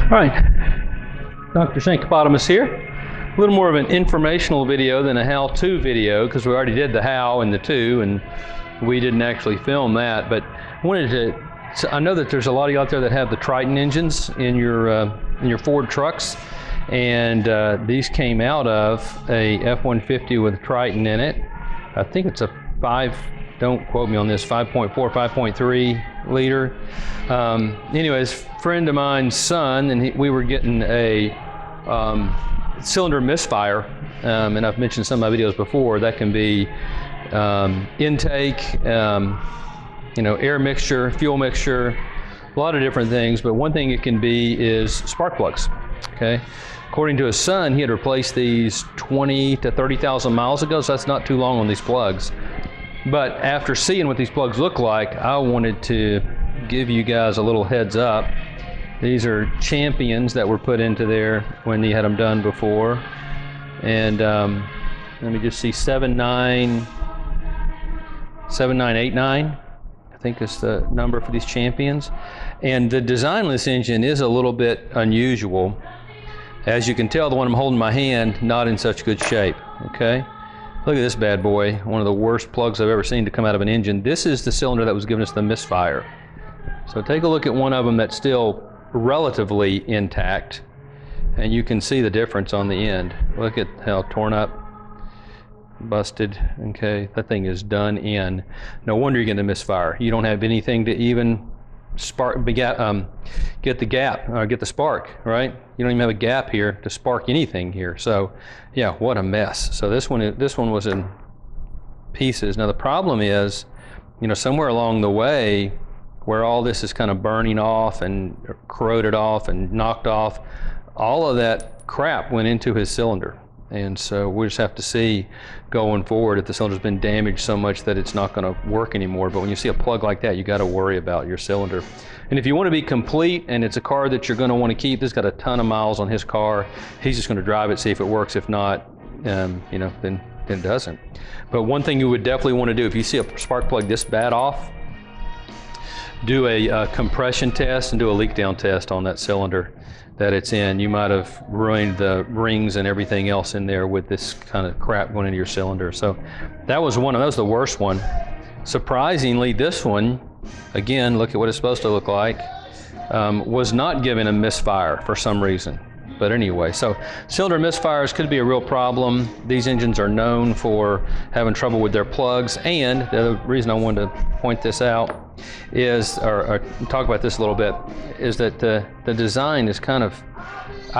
All right, Dr. Shankopotamus here. A little more of an informational video than a how-to video because we already did the how and the to, and we didn't actually film that. But I wanted to. So I know that there's a lot of you out there that have the Triton engines in your Ford trucks, and these came out of a F-150 with Triton in it. I think it's a 5. Don't quote me on this. 5.4, 5.3 liter. Anyways, friend of mine's son, and we were getting a cylinder misfire, and I've mentioned some of my videos before. That can be intake, air mixture, fuel mixture, a lot of different things. But one thing it can be is spark plugs. Okay. According to his son, he had replaced these 20 to 30,000 miles ago, so that's not too long on these plugs. But after seeing what these plugs look like, I wanted to give you guys a little heads up. These are Champions that were put into there when he had them done before. And let me just see, 7989, I think is the number for these Champions. And the design of this engine is a little bit unusual. As you can tell, the one I'm holding in my hand, not in such good shape, okay? Look at this bad boy, one of the worst plugs I've ever seen to come out of an engine. This is the cylinder that was giving us the misfire. So take a look at one of them that's still relatively intact, and you can see the difference on the end. Look at how torn up, busted, okay? That thing is done in. No wonder you're getting a misfire. You don't have anything to even get the gap, or get the spark, right? You don't even have a gap here to spark anything here. So yeah, what a mess. So this one was in pieces. Now the problem is, somewhere along the way where all this is kind of burning off and corroded off and knocked off, all of that crap went into his cylinder. And so we just have to see going forward if the cylinder's been damaged so much that it's not going to work anymore. But when you see a plug like that, you got to worry about your cylinder. And if you want to be complete and it's a car that you're going to want to keep, this has got a ton of miles on his car, he's just going to drive it, see if it works. If not, then it doesn't. But one thing you would definitely want to do, if you see a spark plug this bad off, do a compression test and do a leak down test on that cylinder that it's in. You might have ruined the rings and everything else in there with this kind of crap going into your cylinder. So that was the worst one. Surprisingly, this one, again, look at what it's supposed to look like, was not given a misfire for some reason. But anyway, so cylinder misfires could be a real problem. These engines are known for having trouble with their plugs, and the other reason I wanted to point this out is, or talk about this a little bit, is that the design is I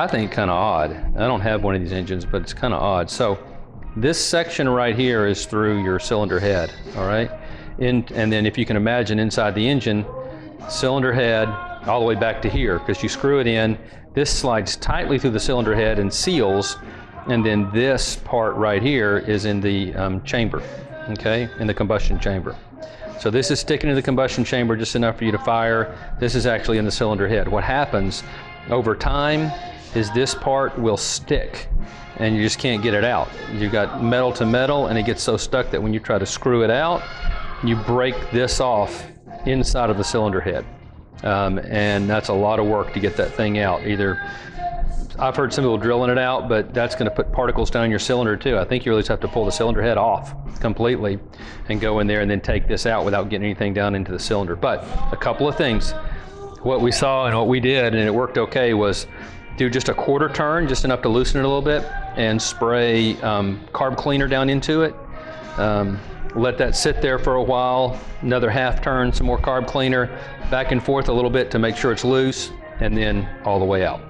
think kind of odd. I don't have one of these engines, but it's kind of odd. So this section right here is through your cylinder head, all right? And then if you can imagine inside the engine, cylinder head all the way back to here, because you screw it in, this slides tightly through the cylinder head and seals, and then this part right here is in the chamber, okay, in the combustion chamber. So this is sticking to the combustion chamber just enough for you to fire. This is actually in the cylinder head. What happens over time is this part will stick and you just can't get it out. You've got metal to metal and it gets so stuck that when you try to screw it out, you break this off inside of the cylinder head. And that's a lot of work to get that thing out. Either, I've heard some people drilling it out, but that's going to put particles down your cylinder too. I think you really just have to pull the cylinder head off completely and go in there and then take this out without getting anything down into the cylinder. But a couple of things. What we saw and what we did, and it worked okay, was do just a quarter turn, just enough to loosen it a little bit, and spray carb cleaner down into it. Let that sit there for a while, another half turn, some more carb cleaner, back and forth a little bit to make sure it's loose, and then all the way out.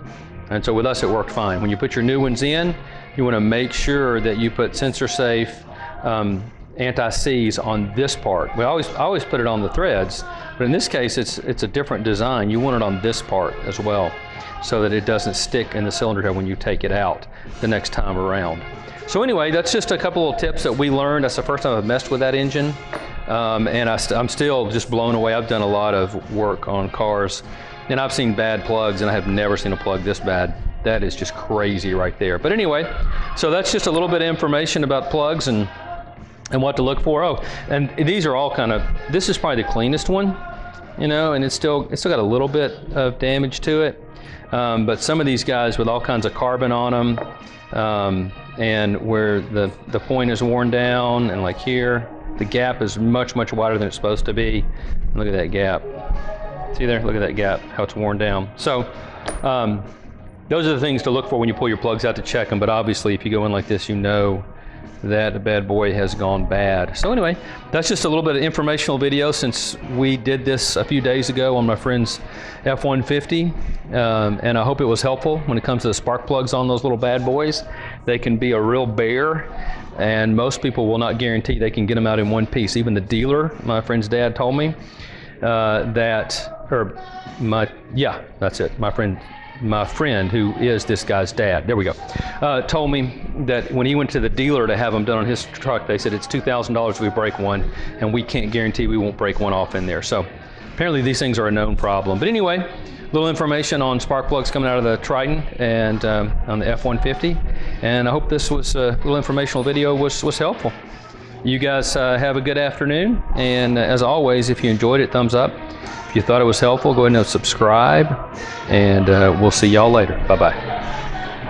And so with us, it worked fine. When you put your new ones in, you want to make sure that you put sensor safe anti-seize on this part. We always put it on the threads, but in this case, it's a different design. You want it on this part as well, so that it doesn't stick in the cylinder head when you take it out the next time around. So anyway, that's just a couple of tips that we learned. That's the first time I've messed with that engine. And I'm still just blown away. I've done a lot of work on cars, and I've seen bad plugs, and I have never seen a plug this bad. That is just crazy right there. But anyway, so that's just a little bit of information about plugs and what to look for. Oh, and these are all this is probably the cleanest one. you know, and it's still got a little bit of damage to it. But some of these guys with all kinds of carbon on them, and where the point is worn down, and like here, the gap is much wider than it's supposed to be. Look at that gap. See there? Look at that gap, how it's worn down. So those are the things to look for when you pull your plugs out to check them. But obviously, if you go in like this, you know that the bad boy has gone bad. So anyway, that's just a little bit of informational video since we did this a few days ago on my friend's F-150, and I hope it was helpful when it comes to the spark plugs on those little bad boys. They can be a real bear, and most people will not guarantee they can get them out in one piece. Even the dealer, my friend's dad told me that's it, my friend who is this guy's dad, there we go, told me that when he went to the dealer to have them done on his truck, they said it's $2,000 if we break one, and we can't guarantee we won't break one off in there. So apparently these things are a known problem. But anyway, a little information on spark plugs coming out of the Triton and on the F-150, and I hope this was a little informational video was helpful. You guys have a good afternoon, and as always, if you enjoyed it, thumbs up. If you thought it was helpful, go ahead and subscribe, and we'll see y'all later. Bye-bye.